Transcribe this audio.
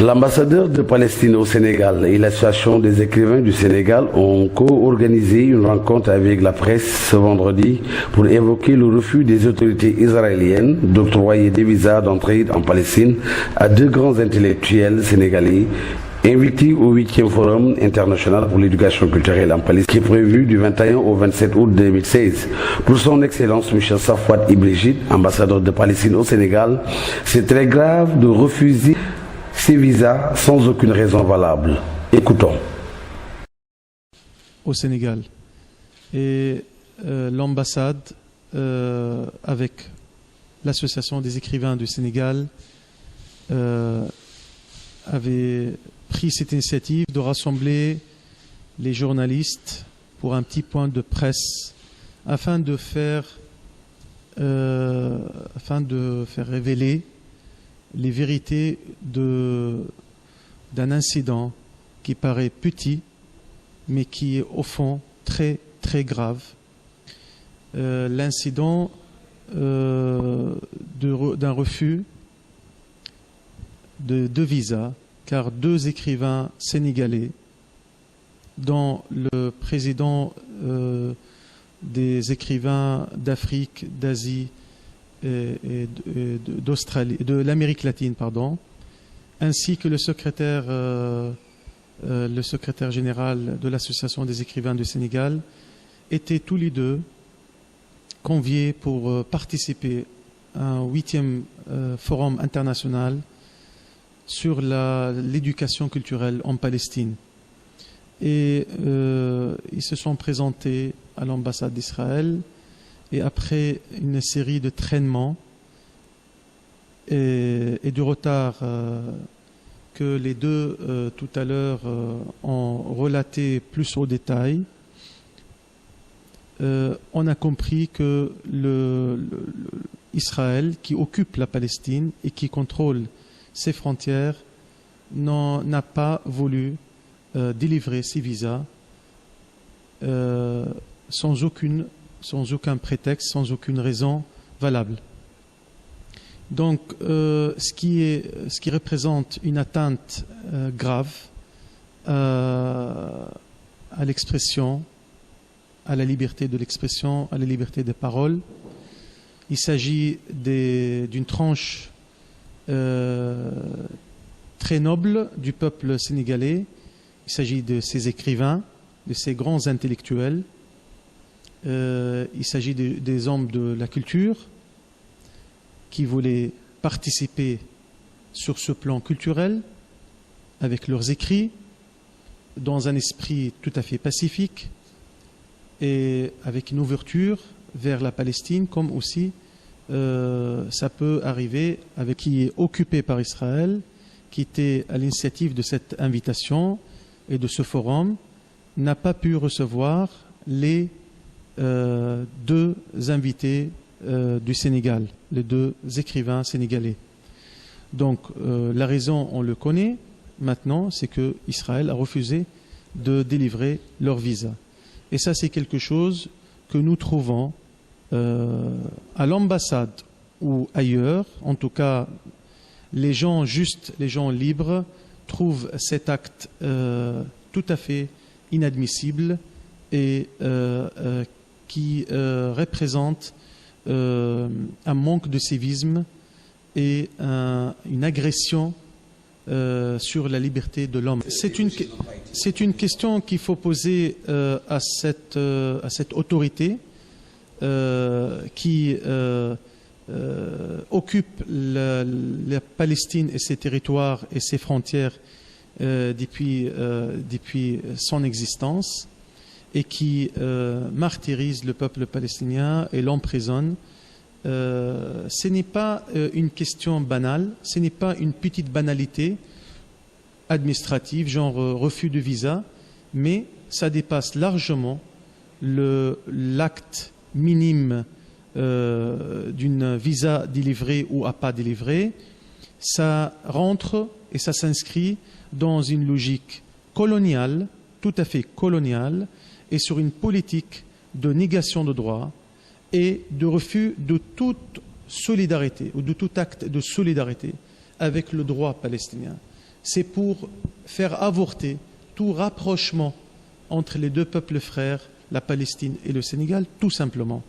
L'ambassadeur de Palestine au Sénégal et l'Association des écrivains du Sénégal ont co-organisé une rencontre avec la presse ce vendredi pour évoquer le refus des autorités israéliennes d'octroyer des visas d'entrée en Palestine à deux grands intellectuels sénégalais invités au 8e Forum international pour l'éducation culturelle en Palestine qui est prévu du 21 au 27 août 2016. Pour son Excellence M. Safwat Ibrahim, ambassadeur de Palestine au Sénégal, c'est très grave de refuser ces visas sans aucune raison valable. Écoutons. Au Sénégal. Et l'ambassade, avec l'Association des écrivains du Sénégal, avait pris cette initiative de rassembler les journalistes pour un petit point de presse afin de faire révéler les vérités d'un incident qui paraît petit, mais qui est au fond très très grave. L'incident d'un refus de deux visas, car deux écrivains sénégalais, dont le président des écrivains d'Afrique, d'Asie et d'Australie, de l'Amérique latine, pardon, ainsi que le secrétaire général de l'Association des écrivains du Sénégal, étaient tous les deux conviés pour participer à un 8e forum international sur l'éducation culturelle en Palestine. Et ils se sont présentés à l'ambassade d'Israël et après une série de traînements et du retard que les deux tout à l'heure ont relaté plus au détail, on a compris que Israël, qui occupe la Palestine et qui contrôle ses frontières, n'a pas voulu délivrer ces visas sans aucun prétexte, sans aucune raison valable. Donc, ce qui représente une atteinte grave à l'expression, à la liberté de l'expression, à la liberté de parole. Il s'agit d'une tranche très noble du peuple sénégalais. Il s'agit de ces écrivains, de ces grands intellectuels. Il s'agit des hommes de la culture qui voulaient participer sur ce plan culturel avec leurs écrits dans un esprit tout à fait pacifique et avec une ouverture vers la Palestine, comme aussi ça peut arriver avec qui est occupé par Israël, qui était à l'initiative de cette invitation et de ce forum, n'a pas pu recevoir les deux invités du Sénégal, les deux écrivains sénégalais. Donc la raison, on le connaît maintenant, c'est que Israël a refusé de délivrer leur visa. Et ça, c'est quelque chose que nous trouvons à l'ambassade ou ailleurs. En tout cas, les gens justes, les gens libres trouvent cet acte tout à fait inadmissible et qui représente un manque de civisme et une agression sur la liberté de l'homme. C'est une question qu'il faut poser à cette autorité qui occupe la Palestine et ses territoires et ses frontières depuis son existence et qui martyrise le peuple palestinien et l'emprisonne. Ce n'est pas une question banale, ce n'est pas une petite banalité administrative, genre refus de visa, mais ça dépasse largement l'acte minime d'une visa délivrée ou à pas délivrée. Ça rentre et ça s'inscrit dans une logique coloniale, tout à fait coloniale, et sur une politique de négation de droits et de refus de toute solidarité ou de tout acte de solidarité avec le droit palestinien. c'est pour faire avorter tout rapprochement entre les deux peuples frères, la Palestine et le Sénégal, tout simplement.